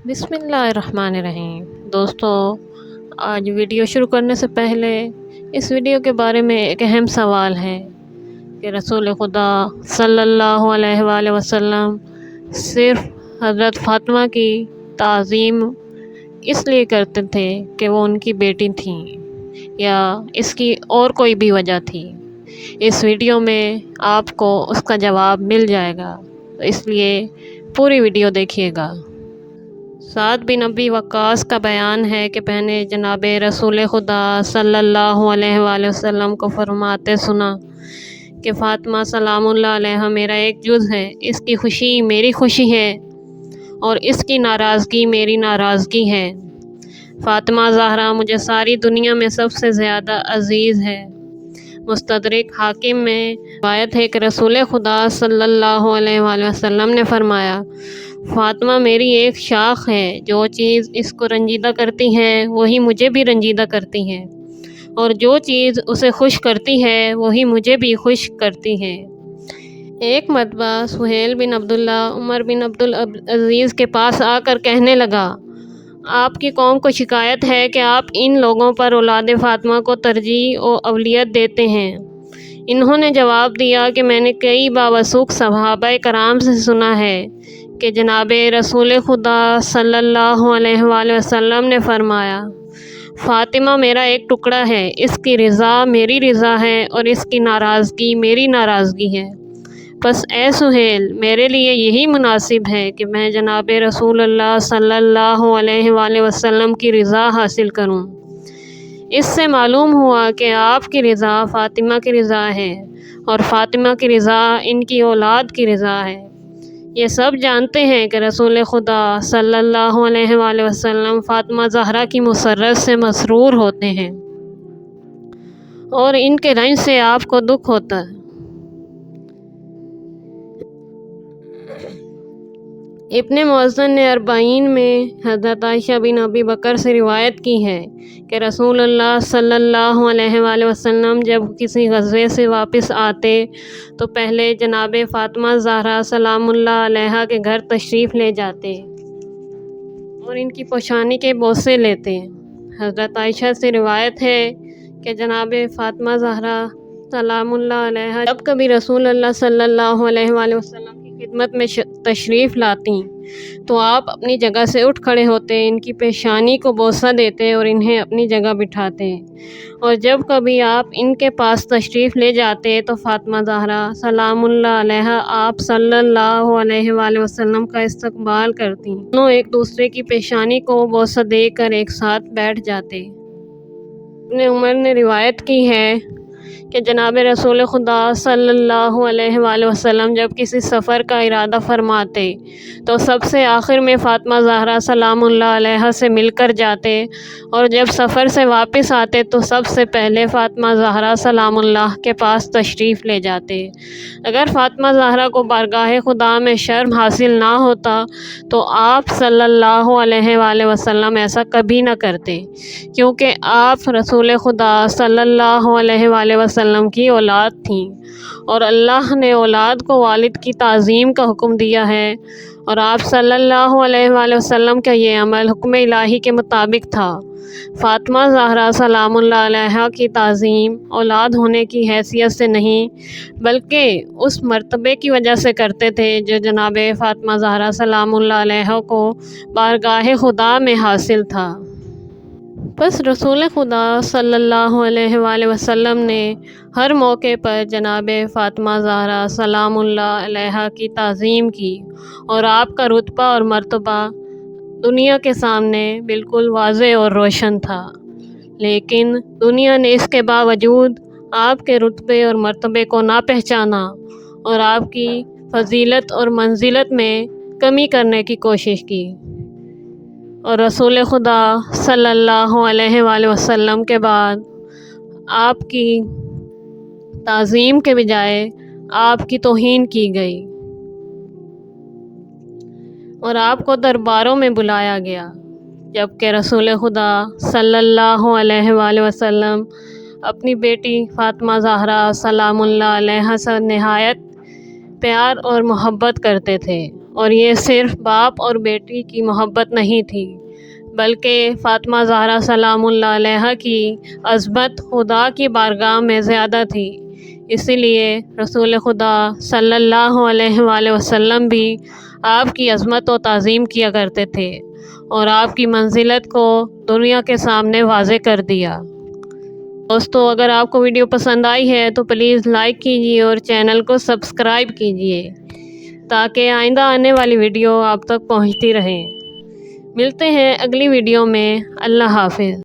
बिस्मिल्लाहिर्रहमानिर्रहीम। दोस्तों, आज वीडियो शुरू करने से पहले इस वीडियो के बारे में एक अहम सवाल है कि रसूल खुदा सल्लल्लाहु अलैहि वसल्लम सिर्फ़ हज़रत फ़ातिमा की ताज़ीम इसलिए करते थे कि वो उनकी बेटी थीं, या इसकी और कोई भी वजह थी। इस वीडियो में आपको उसका जवाब मिल जाएगा, तो इसलिए पूरी वीडियो देखिएगा। साद बिन अबी वक्कास का बयान है कि मैंने जनाब रसूल खुदा सल्लल्लाहु अलैहि वसल्लम को फरमाते सुना कि फ़ातिमा सलामुल्लाह अलैहा मेरा एक जुज़ है, इसकी खुशी मेरी खुशी है और इसकी नाराज़गी मेरी नाराज़गी है। फ़ातिमा ज़हरा मुझे सारी दुनिया में सबसे ज़्यादा अज़ीज़ है। मुस्तदरिक हाकिम में रिवायत है कि रसूल खुदा सल्लल्लाहु अलैहि वसल्लम ने फरमाया, फ़ातिमा मेरी एक शाख है, जो चीज़ इसको रंजीदा करती है वही मुझे भी रंजीदा करती है, और जो चीज़ उसे खुश करती है वही मुझे भी खुश करती है। एक मरतबा सुहेल बिन अब्दुल्ला उमर बिन अब्दुल अज़ीज़ के पास आकर कहने लगा, आपकी कौम को शिकायत है कि आप इन लोगों पर औलाद फ़ातिमा को तरजीह और अवलियत देते हैं। इन्होंने जवाब दिया कि मैंने कई बावसूख सहाबाए कराम से सुना है कि जनाब रसूल खुदा सल्लल्लाहु अलैहि वसल्लम ने फरमाया, फ़ातिमा मेरा एक टुकड़ा है, इसकी रज़ा मेरी रज़ा है और इसकी नाराज़गी मेरी नाराज़गी है। बस ए सुहेल, मेरे लिए यही मुनासिब है कि मैं जनाब रसूलुल्लाह सल्लल्लाहु अलैहि वसल्लम की रज़ा हासिल करूं। इससे मालूम हुआ कि आपकी रज़ा फ़ातिमा की रज़ा है और फ़ातिमा की रज़ा इनकी औलाद की रज़ा है। ये सब जानते हैं कि रसूल खुदा सल्लल्लाहु अलैहि वसल्लम फ़ातिमा ज़हरा की मुसर्रत से मसरूर होते हैं और इनके रंज से आपको दुख होता है। इब्ने मुअज़्ज़न ने अरबाईन में हज़रत आयशा बिन अबी बकर से रिवायत की है कि रसूलुल्लाह सल्लल्लाहु अलैहि वसल्लम जब किसी ग़ज़वे से वापस आते तो पहले जनाब फ़ातिमा ज़हरा सलामुल्लाह अलैहा के घर तशरीफ़ ले जाते और इनकी पोशानी के बोसे लेते। हज़रत आयशा से रिवायत है कि जनाब फ़ातिमा ज़हरा सलामुल्लाह अलैहा जब कभी रसूलुल्लाह सल्लल्लाहु अलैहि वसल्लम की खिदमत में तशरीफ़ लाती तो आप अपनी जगह से उठ खड़े होते, इनकी पेशानी को बोसा देते और इन्हें अपनी जगह बिठाते, और जब कभी आप इनके पास तशरीफ़ ले जाते तो फ़ातिमा ज़हरा सलामुल्लाह अलैहा आप सल्लल्लाहु अलैहि वसल्लम का इस्तकबाल करती। दोनों एक दूसरे की पेशानी को बोसा देकर एक साथ बैठ जाते। इब्ने उमर ने रिवायत की है कि जनाब रसूल खुदा सल्लल्लाहु अलैहि वसल्लम जब किसी सफ़र का इरादा फरमाते तो सबसे आखिर में फ़ातिमा ज़हरा सलामुल्लाह अलैहा से मिलकर जाते, और जब सफ़र से वापस आते तो सबसे पहले फ़ातिमा ज़हरा सलामुल्लाह के पास तशरीफ़ ले जाते। अगर फ़ातिमा ज़हरा को बारगाह खुदा में शर्म हासिल ना होता तो आप सल्लल्लाहु अलैहि वसल्लम ऐसा कभी ना करते, क्योंकि आप रसूल खुदा सल्लल्लाहु अलैहि वसल्लम की औलाद थी और अल्लाह ने औलाद को वालिद की ताज़ीम का हुक्म दिया है, और आप सल्लल्लाहु अलैहि वसल्लम का ये अमल हुक्म इलाही के मुताबिक था। फ़ातिमा ज़हरा सलामुल्लाह अलैहा की ताज़ीम औलाद होने की हैसियत से नहीं बल्कि उस मर्तबे की वजह से करते थे जो जनाब फ़ातिमा ज़हरा सलामुल्लाह अलैहा को बारगाह खुदा में हासिल था। बस रसूल खुदा सल्लल्लाहु अलैहि वसल्लम ने हर मौके पर जनाब फ़ातिमा ज़हरा सलामुल्लाह अलैहा की ताज़ीम की और आपका रुतबा और मर्तबा दुनिया के सामने बिल्कुल वाज़ेह और रोशन था। लेकिन दुनिया ने इसके बावजूद आपके रुतबे और मर्तबे को ना पहचाना और आपकी फ़जीलत और मंजिलत में कमी करने की कोशिश की, और रसूल खुदा सल्लल्लाहु अलैहि वसल्लम के बाद आपकी ताज़ीम के बजाय आपकी तौहीन की गई और आपको दरबारों में बुलाया गया, जबकि रसूल खुदा सल्लल्लाहु अलैहि वसल्लम अपनी बेटी फ़ातिमा ज़हरा सलामुल्लाह अलैहा से नहायत प्यार और मोहब्बत करते थे اور یہ صرف باپ اور بیٹی کی محبت نہیں تھی، بلکہ فاطمہ زہرا سلام اللہ علیہا کی عظمت خدا کی بارگاہ میں زیادہ تھی۔ اسی لیے رسول خدا صلی اللہ علیہ وآلہ وسلم بھی آپ کی عظمت و تعظیم کیا کرتے تھے اور آپ کی منزلت کو دنیا کے سامنے واضح کر دیا۔ دوستو، اگر آپ کو ویڈیو پسند آئی ہے تو پلیز لائک کیجیے اور چینل کو سبسکرائب کیجیے تاکہ آئندہ آنے والی ویڈیو آپ تک پہنچتی رہیں۔ ملتے ہیں اگلی ویڈیو میں۔ اللہ حافظ۔